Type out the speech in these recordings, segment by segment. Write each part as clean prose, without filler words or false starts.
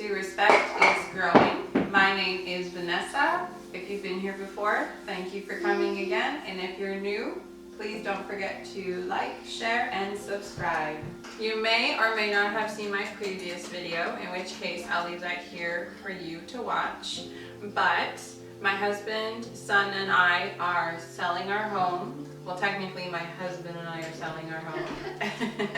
to Respect is Growing. My name is Vanessa. If you've been here before, thank you for coming again. And if you're new, please don't forget to like, share, and subscribe. You may or may not have seen my previous video, in which case I'll leave that here for you to watch. But my husband, son, and I are selling our home. Well, technically my husband and I are selling our home.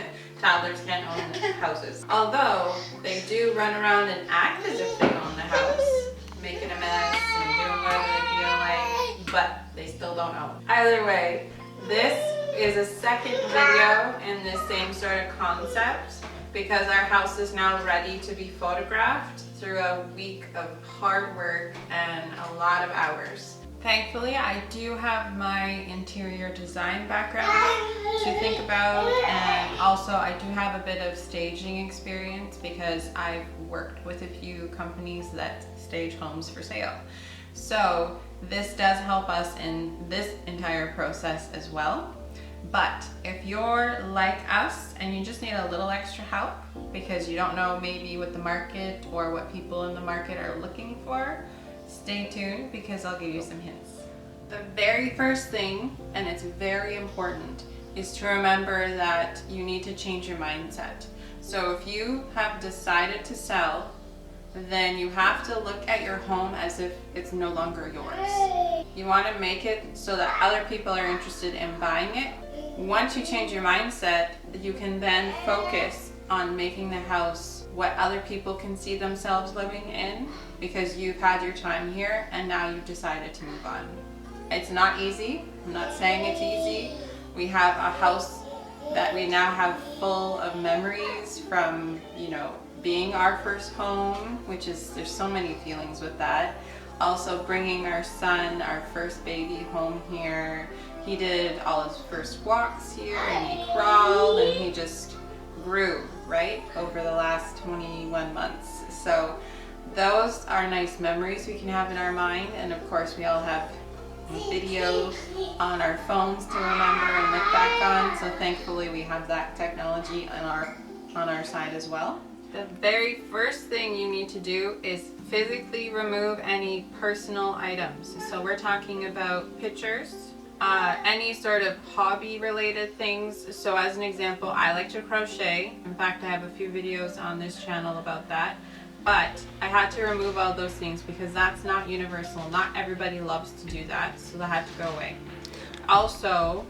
Toddlers can't own houses. Although they do run around and act as if they own the house, making a mess and doing whatever they feel like, but they still don't own. Either way, this is a second video in this same sort of concept because our house is now ready to be photographed through a week of hard work and a lot of hours. Thankfully, I do have my interior design background to think about, and also I do have a bit of staging experience because I've worked with a few companies that stage homes for sale. So this does help us in this entire process as well. But if you're like us and you just need a little extra help because you don't know maybe what the market or what people in the market are looking for, stay tuned because I'll give you some hints. The very first thing, and it's very important, is to remember that you need to change your mindset. So if you have decided to sell, then you have to look at your home as if it's no longer yours. You want to make it so that other people are interested in buying it. Once you change your mindset, you can then focus on making the house what other people can see themselves living in because you've had your time here and now you've decided to move on. It's not easy. I'm not saying it's easy. We have a house that we now have full of memories from, being our first home, which is, there's so many feelings with that. Also bringing our son, our first baby, home here. He did all his first walks here and he crawled and he just grew, right, over the last 21 months. So those are nice memories we can have in our mind, and of course we all have videos on our phones to remember and look back on. So thankfully we have that technology on our side as well. The very first thing you need to do is physically remove any personal items. So we're talking about pictures, any sort of hobby related things. So as an example, I like to crochet. In fact, I have a few videos on this channel about that. But I had to remove all those things because that's not universal. Not everybody loves to do that, so that had to go away. Also,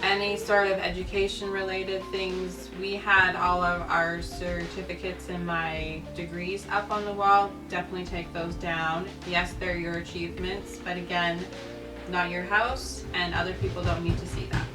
any sort of education related things. We had all of our certificates and my degrees up on the wall. Definitely take those down. Yes, they're your achievements, but again, not your house, and other people don't need to see that.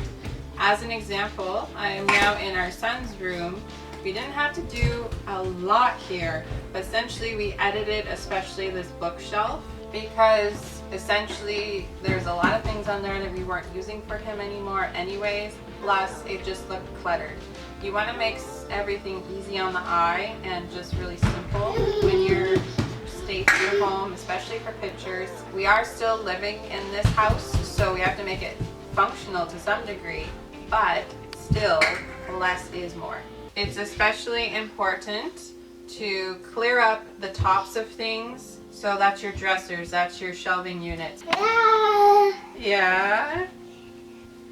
As an example, I am now in our son's room. We didn't have to do a lot here, but essentially we edited especially this bookshelf because essentially there's a lot of things on there that we weren't using for him anymore anyways, plus it just looked cluttered. You want to make everything easy on the eye and just really simple when you're staging your home, especially for pictures. We are still living in this house, so we have to make it functional to some degree, but still less is more. It's especially important to clear up the tops of things. So that's your dressers, that's your shelving units. Yeah.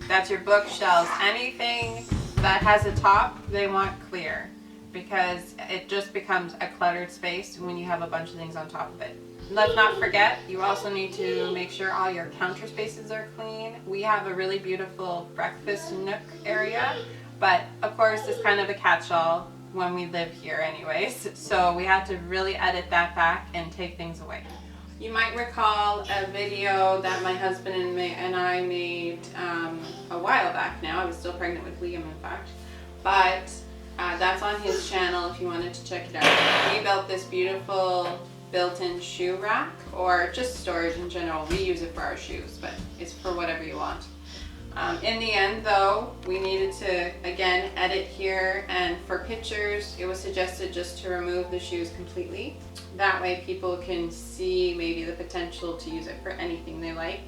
That's your bookshelves. Anything that has a top, they want clear because it just becomes a cluttered space when you have a bunch of things on top of it. Let's not forget, you also need to make sure all your counter spaces are clean. We have a really beautiful breakfast nook area, but of course it's kind of a catch-all when we live here anyways. So we had to really edit that back and take things away. You might recall a video that my husband and I made a while back now. I was still pregnant with Liam, in fact. But that's on his channel if you wanted to check it out. We built this beautiful built-in shoe rack, or just storage in general. We use it for our shoes, but it's for whatever you want. In the end though, we needed to again edit here, and for pictures it was suggested just to remove the shoes completely. That way people can see maybe the potential to use it for anything they like,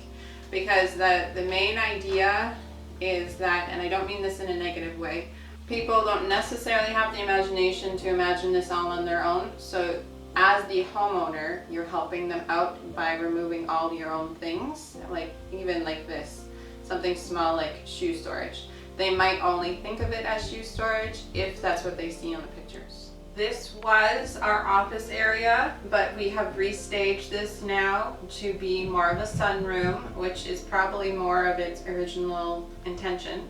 because the main idea is that, and I don't mean this in a negative way, people don't necessarily have the imagination to imagine this all on their own. So as the homeowner, you're helping them out by removing all your own things, like even like this, something small like shoe storage. They might only think of it as shoe storage if that's what they see on the pictures. This was our office area, but we have restaged this now to be more of a sunroom, which is probably more of its original intention.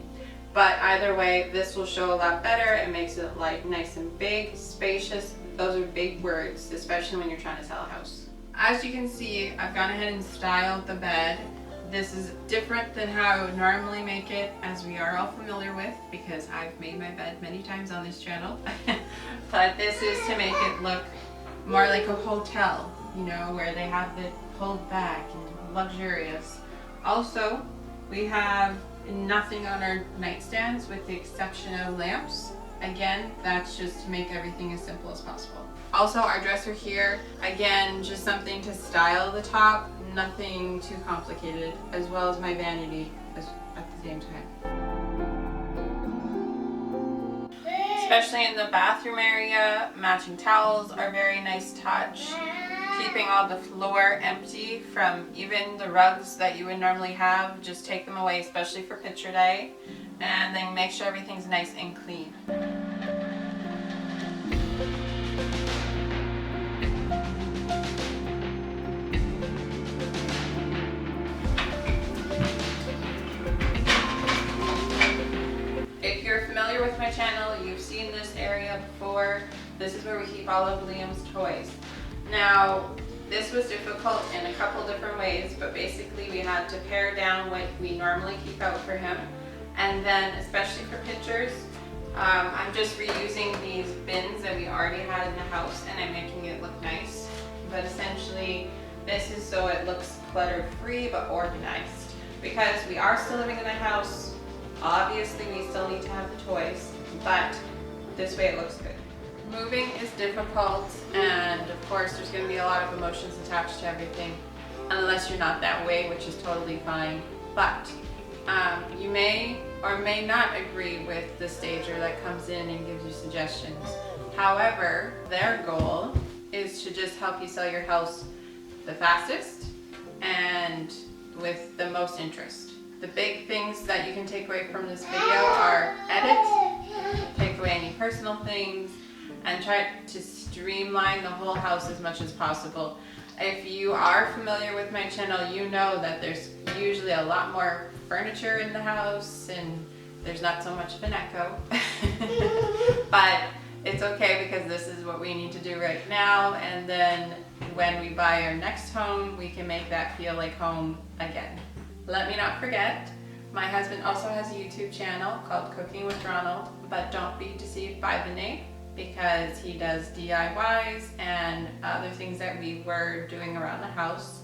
But either way, this will show a lot better. It makes it like nice and big, spacious. Those are big words, especially when you're trying to sell a house. As you can see, I've gone ahead and styled the bed. This is different than how I would normally make it, as we are all familiar with, because I've made my bed many times on this channel. But this is to make it look more like a hotel, you know, where they have it pulled back and luxurious. Also, we have nothing on our nightstands with the exception of lamps. Again, that's just to make everything as simple as possible. Also, our dresser here, again, just something to style the top, nothing too complicated, as well as my vanity at the same time. Especially in the bathroom area, matching towels are very nice touch. Keeping all the floor empty from even the rugs that you would normally have, just take them away, especially for picture day, and then make sure everything's nice and clean. If you're familiar with my channel, you've seen this area before. This is where we keep all of Liam's toys. Now, this was difficult in a couple different ways, but basically we had to pare down what we normally keep out for him. And then, especially for pictures, I'm just reusing these bins that we already had in the house, and I'm making it look nice. But essentially, this is so it looks clutter-free but organized. Because we are still living in the house, obviously we still need to have the toys, but this way it looks good. Moving is difficult, and of course there's going to be a lot of emotions attached to everything, unless you're not that way, which is totally fine. But you may or may not agree with the stager that comes in and gives you suggestions. However, their goal is to just help you sell your house the fastest and with the most interest. The big things that you can take away from this video are edit, take away any personal things, and try to streamline the whole house as much as possible. If you are familiar with my channel, you know that there's usually a lot more furniture in the house and there's not so much of an echo. But it's okay because this is what we need to do right now, and then when we buy our next home, we can make that feel like home again. Let me not forget, my husband also has a YouTube channel called Cooking with Ronald, but don't be deceived by the name, because he does DIYs and other things that we were doing around the house.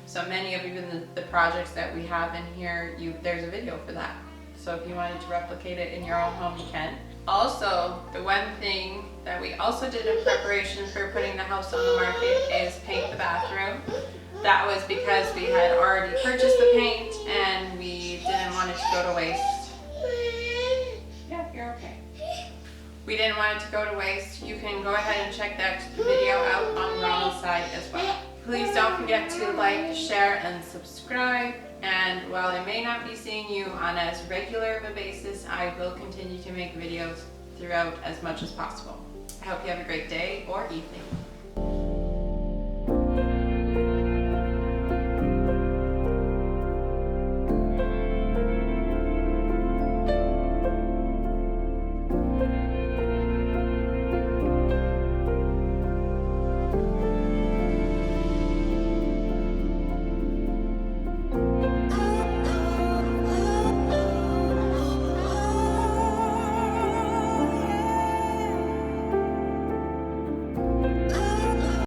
So many of even the projects that we have in here, there's a video for that. So if you wanted to replicate it in your own home, you can. Also, the one thing that we also did in preparation for putting the house on the market is paint the bathroom. That was because we had already purchased the paint and we didn't want it to go to waste. Yeah, you're okay. We didn't want it to go to waste. You can go ahead and check that video out on Ronald's side as well. Please don't forget to like, share, and subscribe. And while I may not be seeing you on as regular of a basis, I will continue to make videos throughout as much as possible. I hope you have a great day or evening.